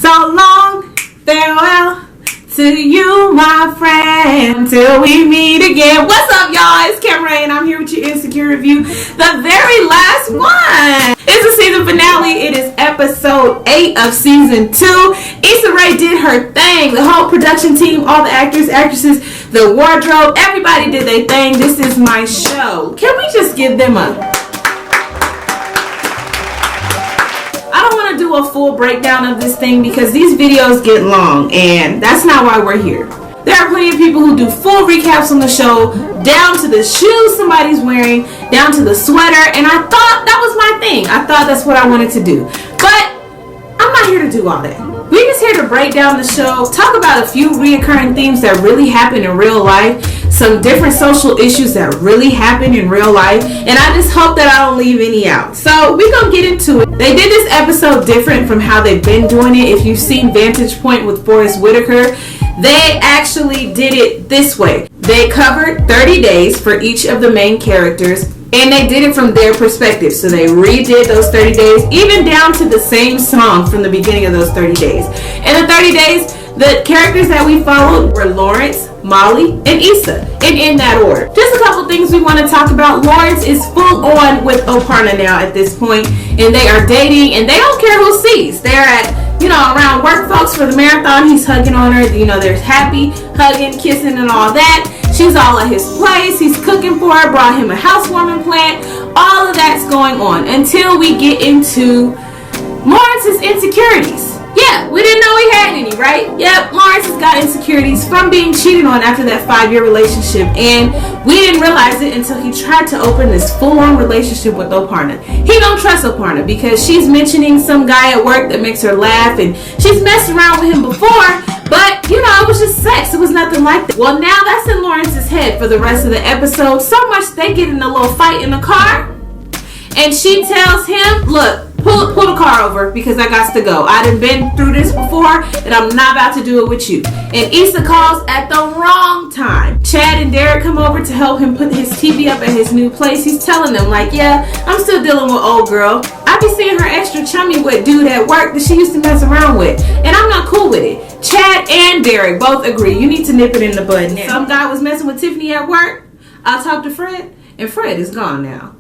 So long, farewell to you, my friend, till we meet again. What's up, y'all? It's Kim Ray, and I'm here with your Insecure Review, the very last one. It's the season finale. It is episode 8 of season 2. Issa Rae did her thing. The whole production team, all the actors, actresses, the wardrobe, everybody did their thing. This is my show. Can we just give them a... I don't want to do a full breakdown of this thing because these videos get long, and that's not why we're here. There are plenty of people who do full recaps on the show, down to the shoes somebody's wearing, down to the sweater, and I thought that was my thing. I thought that's what I wanted to do. But I'm not here to do all that. We're just here to break down the show, talk about a few reoccurring themes that really happen in real life, some different social issues that really happen in real life, and I just hope that I don't leave any out. So we're gonna get into it. They did this episode different from how they've been doing it. If you've seen Vantage Point with Forest Whitaker, they actually did it this way. They covered 30 days for each of the main characters, and they did it from their perspective. So they redid those 30 days, even down to the same song from the beginning of those 30 days. In the 30 days, the characters that we followed were Lawrence, Molly, and Issa, and in that order. Just a couple things we want to talk about. Lawrence is full on with Aparna now at this point, and they are dating, and they don't care who sees. They're at, around work folks for the marathon. He's hugging on her. They're happy, hugging, kissing, and all that. She's all at his place. He's cooking for her, brought him a housewarming plant. All of that's going on until we get into Lawrence's insecurities. Yeah, we didn't know he had any, right? Yep, Lawrence has got insecurities from being cheated on after that 5-year relationship, and we didn't realize it until he tried to open this full-on relationship with Aparna. He don't trust Aparna because she's mentioning some guy at work that makes her laugh, and she's messed around with him before, but, it was just sex. It was nothing like that. Well, now that's in Lawrence's head for the rest of the episode, so much they get in a little fight in the car, and she tells him, look, Pull the car over because I got to go. I done been through this before and I'm not about to do it with you. And Issa calls at the wrong time. Chad and Derek come over to help him put his TV up at his new place. He's telling them like, yeah, I'm still dealing with old girl. I be seeing her extra chummy with dude at work that she used to mess around with. And I'm not cool with it. Chad and Derek both agree. You need to nip it in the bud now. Some guy was messing with Tiffany at work. I talked to Fred and Fred is gone now.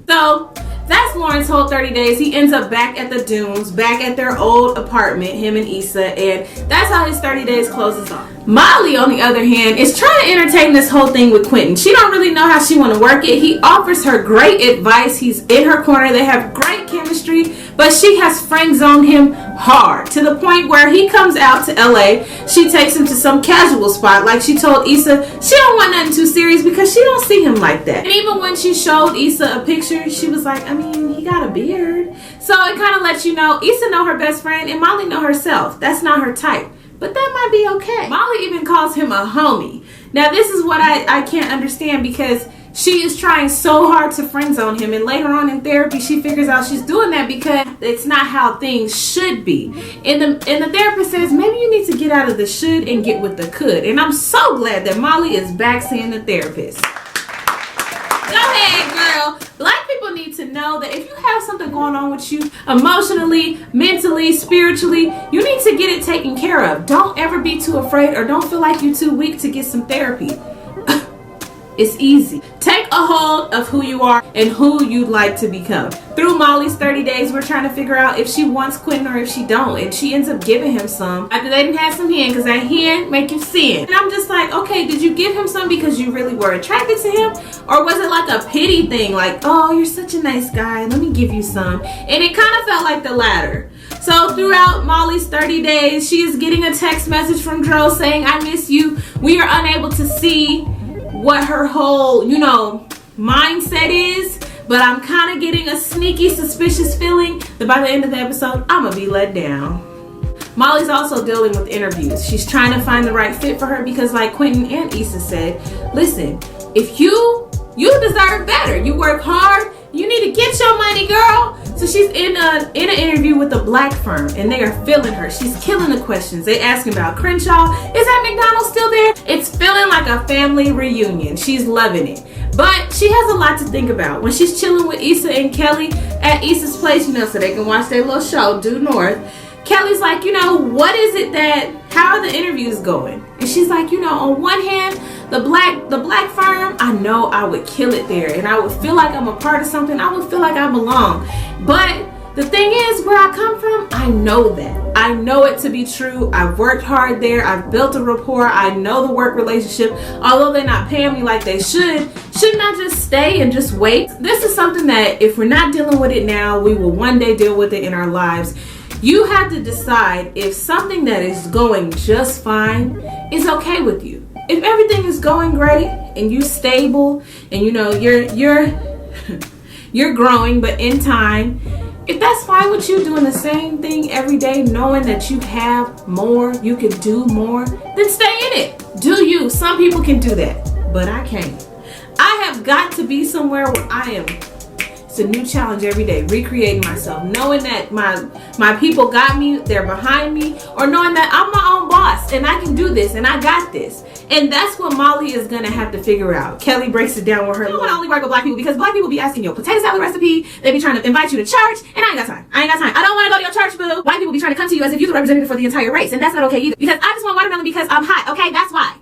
So that's Lawrence's whole 30 days. He ends up back at the Dunes, back at their old apartment, him and Issa, and that's how his 30 days closes off. Molly, on the other hand, is trying to entertain this whole thing with Quentin. She don't really know how she want to work it. He offers her great advice. He's in her corner. They have great chemistry, but she has friend-zoned him hard to the point where he comes out to LA. She takes him to some casual spot. Like she told Issa, she don't want nothing too serious because she don't see him like that. And even when she showed Issa a picture, she was like, he got a beard. So it kind of lets you know Issa know her best friend and Molly know herself. That's not her type. But that might be okay. Molly even calls him a homie. Now this is what I can't understand because she is trying so hard to friend zone him, and later on in therapy she figures out she's doing that because it's not how things should be. And the therapist says maybe you need to get out of the should and get with the could. And I'm so glad that Molly is back seeing the therapist. Go ahead, girl. Black people need to know that if you have something going on with you emotionally, mentally, spiritually, you need to get it taken care of. Don't ever be too afraid or don't feel like you're too weak to get some therapy. It's easy. Take a hold of who you are and who you'd like to become. Through Molly's 30 days, we're trying to figure out if she wants Quentin or if she don't. And she ends up giving him some after they didn't have some hen, because that hen make you sin. And I'm just like, okay, did you give him some because you really were attracted to him? Or was it like a pity thing? Like, oh, you're such a nice guy. Let me give you some. And it kind of felt like the latter. So throughout Molly's 30 days, she is getting a text message from Dro saying, I miss you. We are unable to see what her whole, mindset is, but I'm kind of getting a sneaky, suspicious feeling that by the end of the episode, I'm gonna be let down. Molly's also dealing with interviews. She's trying to find the right fit for her because like Quentin and Issa said, listen, if you deserve better. You work hard. You need to get your money, girl. So she's in an interview with a black firm, and they are feeling her. She's killing the questions. They asking about Crenshaw. Is that McDonald's still there? It's feeling like a family reunion. She's loving it. But she has a lot to think about. When she's chilling with Issa and Kelly at Issa's place, so they can watch their little show, Due North, Kelly's like, what is it how are the interviews going? And she's like, on one hand, the black firm, I know I would kill it there, and I would feel like I'm a part of something. I would feel like I belong. But the thing is, where I come from, I know that. I know it to be true. I've worked hard there. I've built a rapport. I know the work relationship. Although they're not paying me like they shouldn't I just stay and just wait? This is something that if we're not dealing with it now, we will one day deal with it in our lives. You have to decide if something that is going just fine is okay with you. If everything is going great and you're stable and you're growing, but in time, if that's fine with you doing the same thing every day, knowing that you have more, you can do more, then stay in it. Do you? Some people can do that, but I can't. I have got to be somewhere where I am. It's a new challenge every day, recreating myself, knowing that my people got me, they're behind me, or knowing that I'm my own boss and I can do this and I got this. And that's what Molly is gonna have to figure out. Kelly breaks it down with her. I don't want to only work with black people because black people be asking you a potato salad recipe. They be trying to invite you to church, and I ainain't got time. I don't want to go to your church, boo. White people be trying to come to you as if you're the representative for the entire race, and that's not okay either. Because I just want watermelon because I'm hot. Okay, that's why.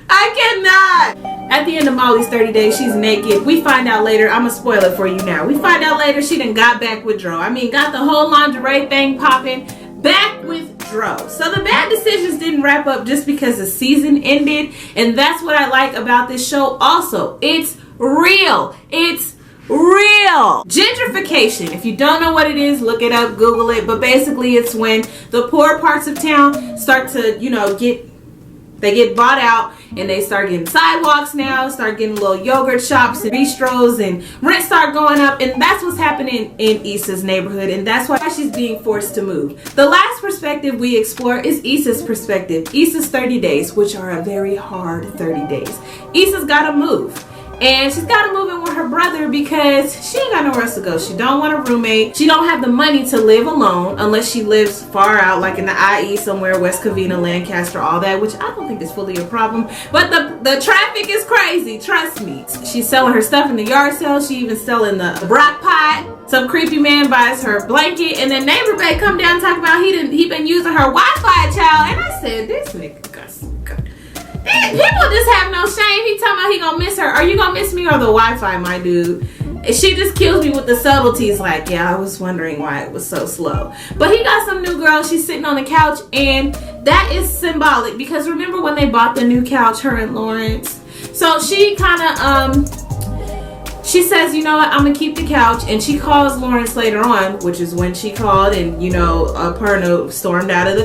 I cannot. At the end of Molly's 30 days, she's naked. We find out later. I'm gonna spoil it for you now. We find out later she done got back with Dro. Got the whole lingerie thing popping. Back with Dro. So the bad decisions didn't wrap up just because the season ended, and that's what I like about this show also. It's real. It's real. Gentrification. If you don't know what it is, look it up, Google it. But basically it's when the poor parts of town start to, get bought out, and they start getting sidewalks now, start getting little yogurt shops and bistros, and rents start going up, and that's what's happening in Issa's neighborhood, and that's why she's being forced to move. The last perspective we explore is Issa's perspective. Issa's 30 days, which are a very hard 30 days. Issa's got to move. And she's got to move in with her brother because she ain't got nowhere else to go. She don't want a roommate. She don't have the money to live alone unless she lives far out, like in the IE somewhere, West Covina, Lancaster, all that, which I don't think is fully a problem. But the traffic is crazy, trust me. She's selling her stuff in the yard sale. She even selling the Brock pot. Some creepy man buys her blanket, and then neighbor babe come down and talk about he been using her Wi-Fi, child. And I said, this nigga Gus. People just have no shame. He talking about he gonna miss her. Are you gonna miss me or the Wi-Fi, my dude? She just kills me with the subtleties. Like, yeah, I was wondering why it was so slow. But he got some new girl. She's sitting on the couch, and that is symbolic because remember when they bought the new couch, her and Lawrence? So she kind of she says, you know what, I'm gonna keep the couch, and she calls Lawrence later on, which is when she called, and Perno stormed out of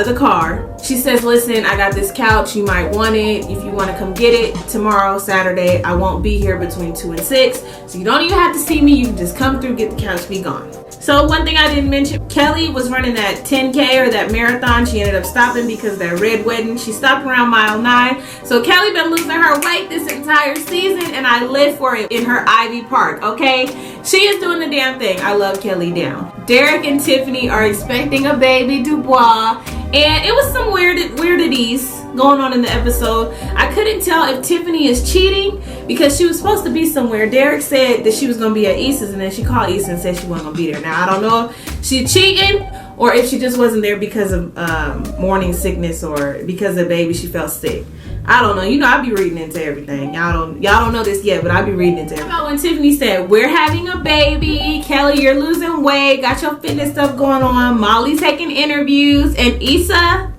the car. She says, listen, I got this couch, you might want it. If you want to come get it tomorrow, Saturday, I won't be here between 2 and 6, so you don't even have to see me. You can just come through, get the couch, be gone. So one thing I didn't mention, Kelly was running that 10K or that marathon. She ended up stopping because that red wedding. She stopped around mile 9. So Kelly been losing her weight this entire season, and I live for it in her Ivy Park, okay? She is doing the damn thing. I love Kelly down. Derek and Tiffany are expecting a baby, Dubois, and it was some weirdities going on in the episode. I couldn't tell if Tiffany is cheating because she was supposed to be somewhere. Derek said that she was going to be at Issa's, and then she called Issa and said she wasn't going to be there. Now, I don't know if she's cheating or if she just wasn't there because of morning sickness or because of baby she felt sick. I don't know. I be reading into everything. Y'all don't know this yet, but I be reading into everything. When Tiffany said, we're having a baby, Kelly, you're losing weight, got your fitness stuff going on, Molly taking interviews, and Issa,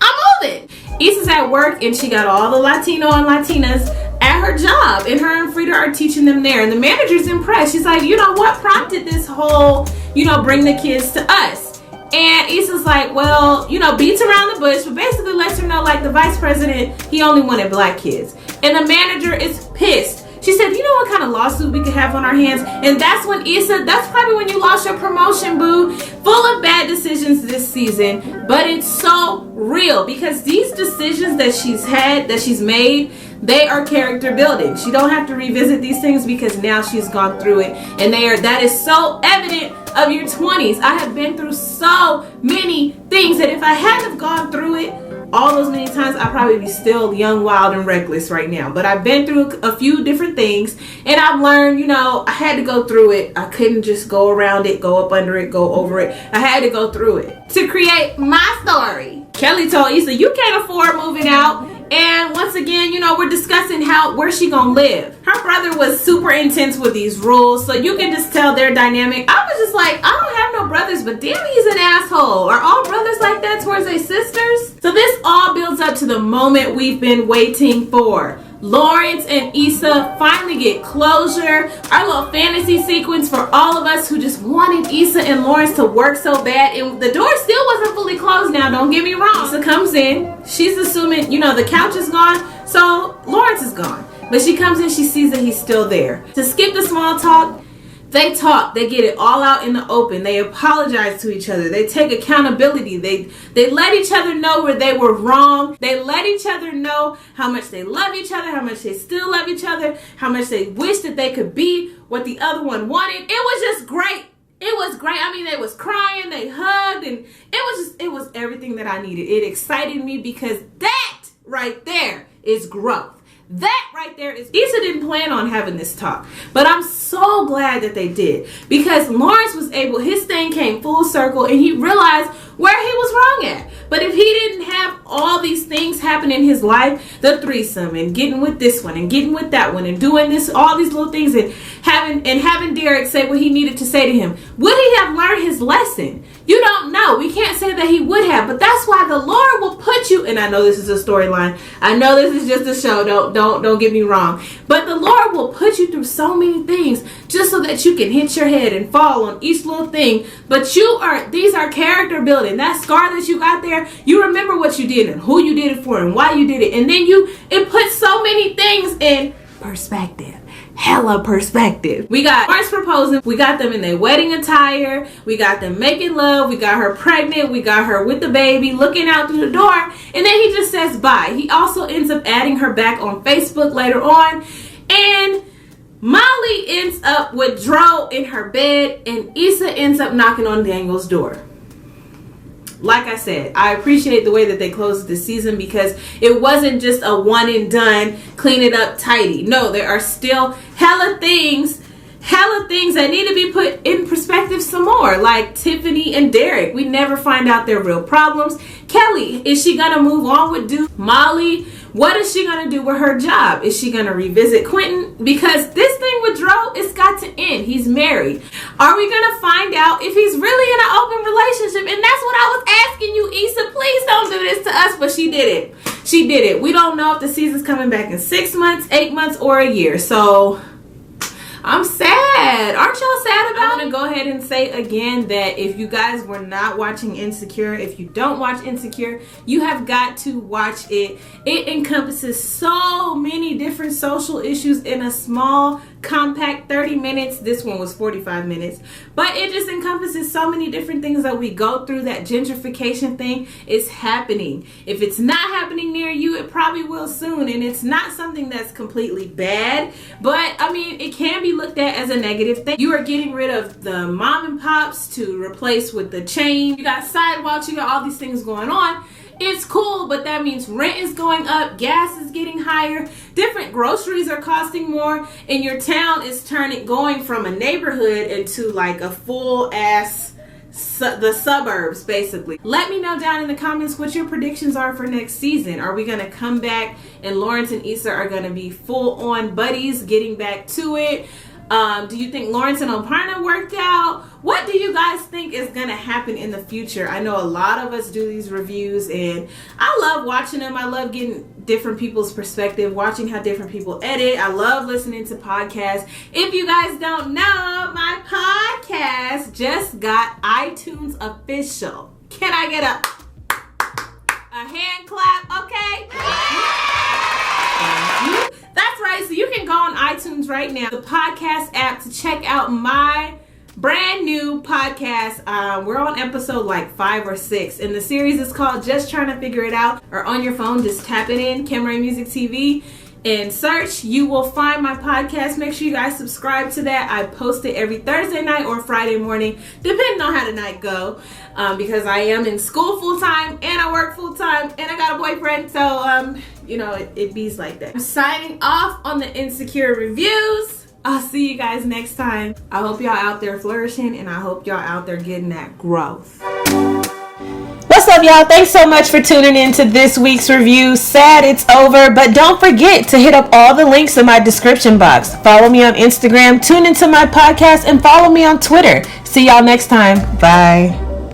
I'm moving. Issa's at work, and she got all the Latino and Latinas at her job, and her and Frida are teaching them there, and the manager's impressed. She's like, what prompted this whole, bring the kids to us? And Issa's like, well, beats around the bush, but basically lets her know, like, the vice president, he only wanted black kids. And the manager is pissed. She said, you know what kind of lawsuit we could have on our hands? And that's when that's probably when you lost your promotion, boo. Full of bad decisions this season, but it's so real because these decisions that she's made, they are character building. She don't have to revisit these things because now she's gone through it, and that is so evident of your 20s. I have been through so many things that if I hadn't have gone through it, all those many times, I'd probably be still young, wild, and reckless right now. But I've been through a few different things, and I've learned, you know, I had to go through it. I couldn't just go around it, go up under it, go over it. I had to go through it to create my story. Kelly told Issa, you can't afford moving out. And once again, you know, we're discussing where she gonna live. Her brother was super intense with these rules, so you can just tell their dynamic. I was just like, I don't have no brothers, but damn, he's an asshole. Are all brothers like that towards their sisters? So this all builds up to the moment we've been waiting for. Lawrence and Issa finally get closure. Our little fantasy sequence for all of us who just wanted Issa and Lawrence to work so bad. And the door still wasn't fully closed now, don't get me wrong. Issa comes in. She's assuming, you know, the couch is gone, so Lawrence is gone. But she comes in, she sees that he's still there. To skip the small talk, they talk, they get it all out in the open. They apologize to each other. They take accountability. They let each other know where they were wrong. They let each other know how much they love each other, how much they still love each other, how much they wish that they could be what the other one wanted. It was just great. It was great. I mean, they was crying, they hugged, and it was everything that I needed. It excited me because that right there is growth. That right there is, Issa didn't plan on having this talk, but I'm so glad that they did, because Lawrence was able, his thing came full circle, and he realized where he was wrong at. But if he didn't have all these things happen in his life, the threesome and getting with this one and getting with that one and doing this, all these little things, and having Derek say what he needed to say to him, would he have learned his lesson? You don't know. We can't say that he would have, but that's why the Lord will put you, and I know this is a storyline. I know this is just a show. Don't get me wrong. But the Lord will put you through so many things just so that you can hit your head and fall on each little thing. But these are character building. That scar that you got there, you remember what you did and who you did it for and why you did it. And then it puts so many things in perspective. Hella perspective. We got Lawrence proposing. We got them in their wedding attire. We got them making love. We got her pregnant. We got her with the baby looking out through the door. And then he just says bye. He also ends up adding her back on Facebook later on. And Molly ends up with Dro in her bed. And Issa ends up knocking on Daniel's door. Like I said, I appreciate the way that they closed this season, because it wasn't just a one and done, clean it up, tidy. No, there are still hella things that need to be put in perspective some more. Like Tiffany and Derek, we never find out their real problems. Kelly, is she gonna move on with Duke? Molly, what is she gonna do with her job? Is she gonna revisit Quentin? Because this thing with Dro, it's got to end. He's married. Are we gonna find out if he's really in an open relationship? And that's what I was asking you, Issa. Please don't do this to us. But she did it. She did it. We don't know if the season's coming back in 6 months, 8 months, or a year. So I'm sad. Aren't y'all sad about it? I'm going to go ahead and say again that if you guys were not watching Insecure, if you don't watch Insecure, you have got to watch it. It encompasses so many different social issues in a small, compact 30 minutes. This one was 45 minutes. But it just encompasses so many different things that we go through. That gentrification thing is happening. If it's not happening near you, it probably will soon. And it's not something that's completely bad. But, I mean, it can be looked at as a negative thing. You are getting rid of the mom and pops to replace with the chain. You got sidewalks. You got all these things going on. It's cool, but that means rent is going up, gas is getting higher, different groceries are costing more, and your town is going from a neighborhood into like a full ass the suburbs, basically. Let me know down in the comments what your predictions are for next season. Are we gonna come back and Lawrence and Issa are gonna be full on buddies, getting back to it? Do you think Lawrence and Aparna worked out? What do you guys think is going to happen in the future? I know a lot of us do these reviews, and I love watching them. I love getting different people's perspective, watching how different people edit. I love listening to podcasts. If you guys don't know, my podcast just got iTunes official. Can I get a hand clap? Okay. Thank you. That's right. So you can go on iTunes right now, the podcast app, to check out my brand new podcast. We're on episode like 5 or 6, and the series is called Just Trying to Figure It Out. Or on your phone, just tap it in, Camera Music TV. in search, you will find my podcast. Make sure you guys subscribe to that. I post it every Thursday night or Friday morning, depending on how the night go, because I am in school full-time and I work full-time and I got a boyfriend, so it bees like that. I'm signing off on the Insecure Reviews. I'll see you guys next time. I hope y'all out there flourishing, and I hope y'all out there getting that growth. What's up, y'all? Thanks so much for tuning in to this week's review. Sad it's over, but don't forget to hit up all the links in my description box. Follow me on Instagram, tune into my podcast, and follow me on Twitter. See y'all next time. Bye.